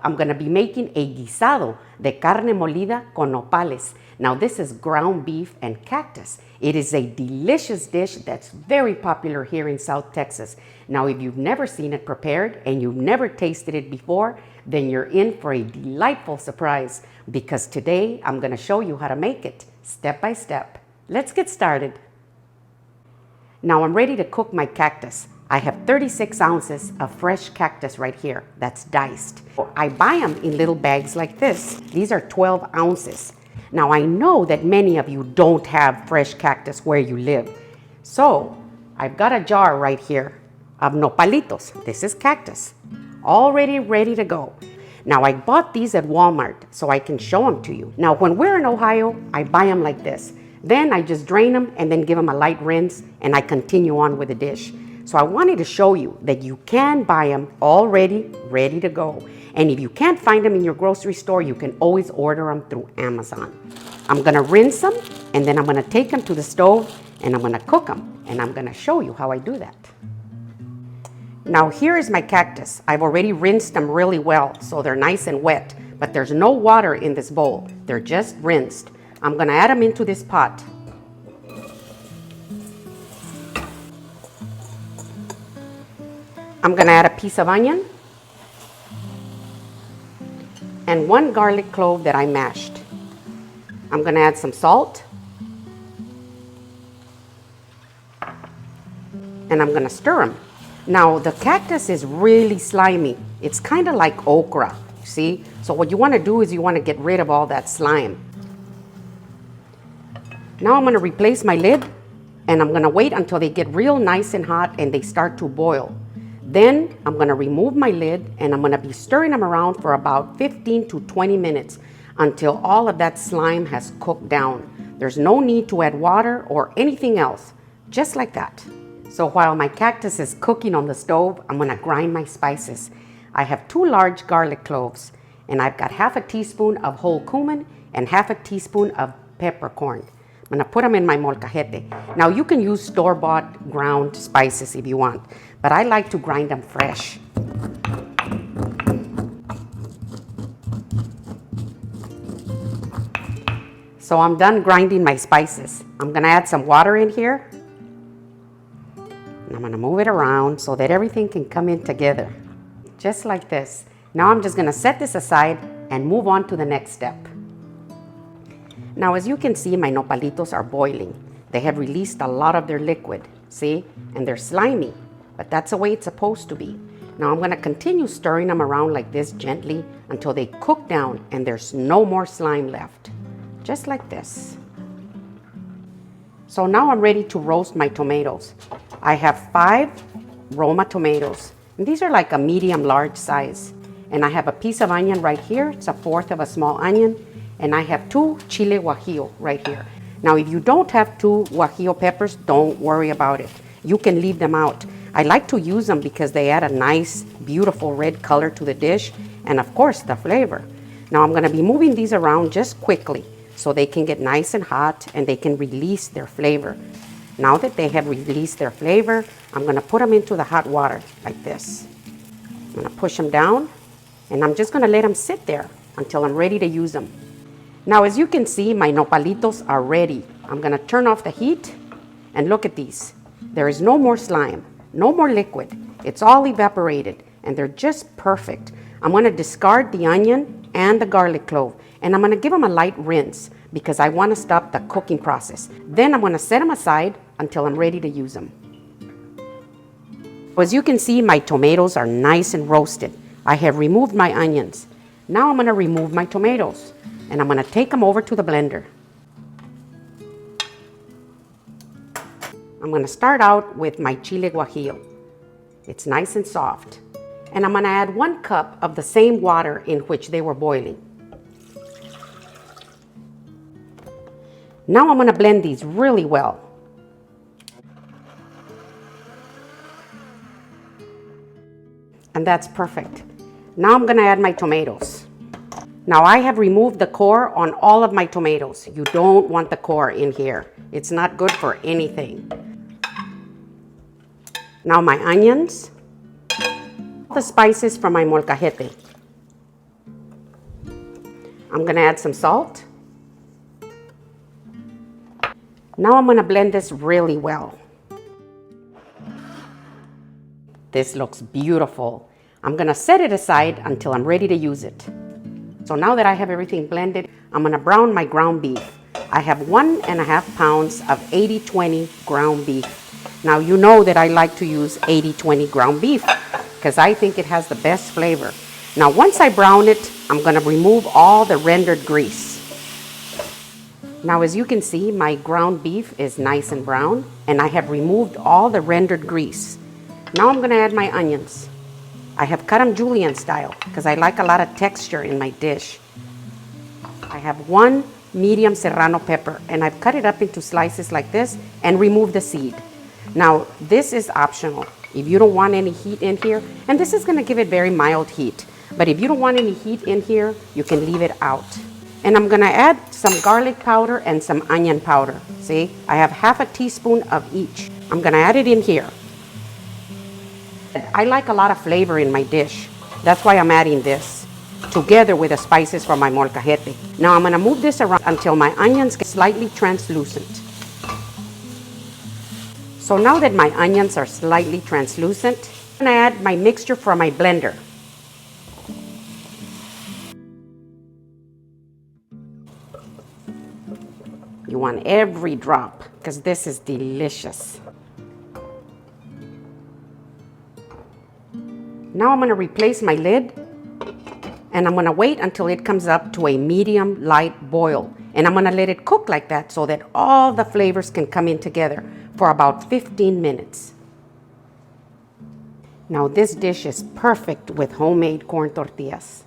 I'm gonna be making a guisado de carne molida con nopales. Now this is ground beef and cactus. It is a delicious dish that's very popular here in South Texas. Now if you've never seen it prepared and you've never tasted it before, then you're in for a delightful surprise because today I'm gonna show you how to make it step by step. Let's get started. Now I'm ready to cook my cactus. I have 36 ounces of fresh cactus right here that's diced. I buy them in little bags like this. These are 12 ounces. Now I know that many of you don't have fresh cactus where you live. So I've got a jar right here of nopalitos. This is cactus, already ready to go. Now I bought these at Walmart so I can show them to you. Now when we're in Ohio, I buy them like this. Then I just drain them and then give them a light rinse and I continue on with the dish. So I wanted to show you that you can buy them already ready to go. And if you can't find them in your grocery store, you can always order them through Amazon. I'm gonna rinse them and then I'm gonna take them to the stove and I'm gonna cook them. And I'm gonna show you how I do that. Now here is my cactus. I've already rinsed them really well so they're nice and wet, but there's no water in this bowl. They're just rinsed. I'm gonna add them into this pot. I'm gonna add a piece of onion and 1 garlic clove that I mashed. I'm gonna add some salt and I'm gonna stir them. Now the cactus is really slimy. It's kind of like okra, see? So what you wanna do is you wanna get rid of all that slime. Now I'm gonna replace my lid and I'm gonna wait until they get real nice and hot and they start to boil. Then I'm gonna remove my lid and I'm gonna be stirring them around for about 15 to 20 minutes until all of that slime has cooked down. There's no need to add water or anything else, just like that. So while my cactus is cooking on the stove, I'm gonna grind my spices. I have 2 large garlic cloves and I've got half a teaspoon of whole cumin and half a teaspoon of peppercorn. I'm gonna put them in my molcajete. Now you can use store-bought ground spices if you want, but I like to grind them fresh. So I'm done grinding my spices. I'm gonna add some water in here. And I'm gonna move it around so that everything can come in together, just like this. Now I'm just gonna set this aside and move on to the next step. Now as you can see, my nopalitos are boiling. They have released a lot of their liquid, see? And they're slimy, but that's the way it's supposed to be. Now I'm gonna continue stirring them around like this gently until they cook down and there's no more slime left, just like this. So now I'm ready to roast my tomatoes. I have 5 Roma tomatoes, and these are like a medium large size. And I have a piece of onion right here, it's 1/4 of a small onion, and I have 2 chile guajillo right here. Now if you don't have 2 guajillo peppers, don't worry about it. You can leave them out. I like to use them because they add a nice, beautiful red color to the dish, and of course the flavor. Now I'm gonna be moving these around just quickly so they can get nice and hot and they can release their flavor. Now that they have released their flavor, I'm gonna put them into the hot water like this. I'm gonna push them down and I'm just gonna let them sit there until I'm ready to use them. Now as you can see, my nopalitos are ready. I'm gonna turn off the heat and look at these. There is no more slime, no more liquid. It's all evaporated and they're just perfect. I'm gonna discard the onion and the garlic clove and I'm gonna give them a light rinse because I wanna stop the cooking process. Then I'm gonna set them aside until I'm ready to use them. As you can see, my tomatoes are nice and roasted. I have removed my onions. Now I'm gonna remove my tomatoes and I'm gonna take them over to the blender. I'm gonna start out with my chile guajillo. It's nice and soft. And I'm gonna add 1 cup of the same water in which they were boiling. Now I'm gonna blend these really well. And that's perfect. Now I'm gonna add my tomatoes. Now I have removed the core on all of my tomatoes. You don't want the core in here. It's not good for anything. Now my onions, the spices from my molcajete. I'm gonna add some salt. Now I'm gonna blend this really well. This looks beautiful. I'm gonna set it aside until I'm ready to use it. So now that I have everything blended, I'm gonna brown my ground beef. I have 1.5 pounds of 80/20 ground beef. Now you know that I like to use 80/20 ground beef because I think it has the best flavor. Now once I brown it, I'm gonna remove all the rendered grease. Now as you can see, my ground beef is nice and brown and I have removed all the rendered grease. Now I'm gonna add my onions. I have cut them julienne style because I like a lot of texture in my dish. I have 1 medium serrano pepper and I've cut it up into slices like this and removed the seed. Now this is optional. If you don't want any heat in here, and this is gonna give it very mild heat, but if you don't want any heat in here, you can leave it out. And I'm gonna add some garlic powder and some onion powder. See, I have 1/2 teaspoon of each. I'm gonna add it in here. I like a lot of flavor in my dish. That's why I'm adding this together with the spices from my molcajete. Now I'm gonna move this around until my onions get slightly translucent. So now that my onions are slightly translucent, I'm gonna add my mixture from my blender. You want every drop because this is delicious. Now I'm gonna replace my lid and I'm gonna wait until it comes up to a medium light boil. And I'm gonna let it cook like that so that all the flavors can come in together for about 15 minutes. Now this dish is perfect with homemade corn tortillas.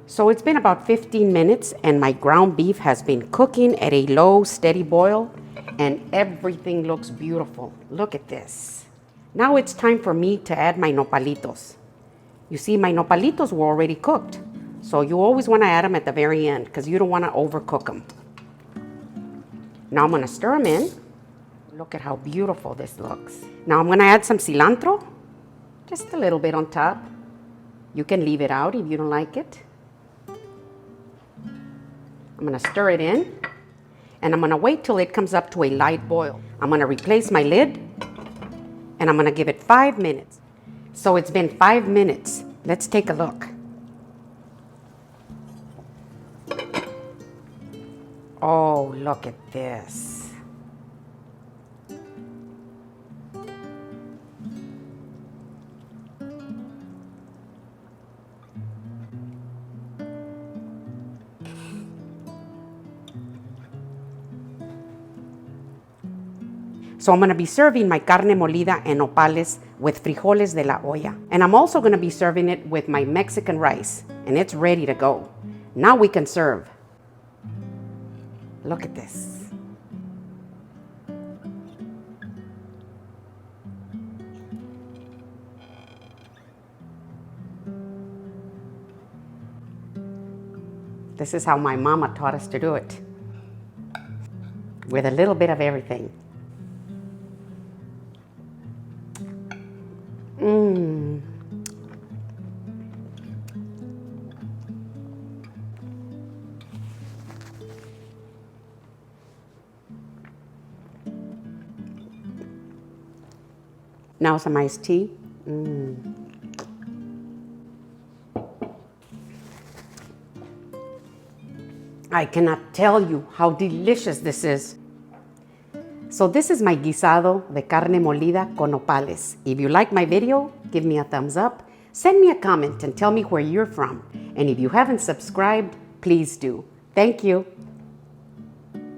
So it's been about 15 minutes and my ground beef has been cooking at a low, steady boil and everything looks beautiful. Look at this. Now it's time for me to add my nopalitos. You see, my nopalitos were already cooked. So you always want to add them at the very end because you don't want to overcook them. Now I'm going to stir them in. Look at how beautiful this looks. Now I'm going to add some cilantro, just a little bit on top. You can leave it out if you don't like it. I'm gonna stir it in and I'm gonna wait till it comes up to a light boil. I'm gonna replace my lid and I'm gonna give it 5 minutes. So it's been 5 minutes. Let's take a look. Oh, look at this. So I'm gonna be serving my carne molida en nopales with frijoles de la olla. And I'm also gonna be serving it with my Mexican rice. And it's ready to go. Now we can serve. Look at this. This is how my mama taught us to do it. With a little bit of everything. Now some iced tea. I cannot tell you how delicious this is. So this is my guisado de carne molida con nopales. If you like my video, give me a thumbs up, send me a comment and tell me where you're from. And if you haven't subscribed, please do. Thank you.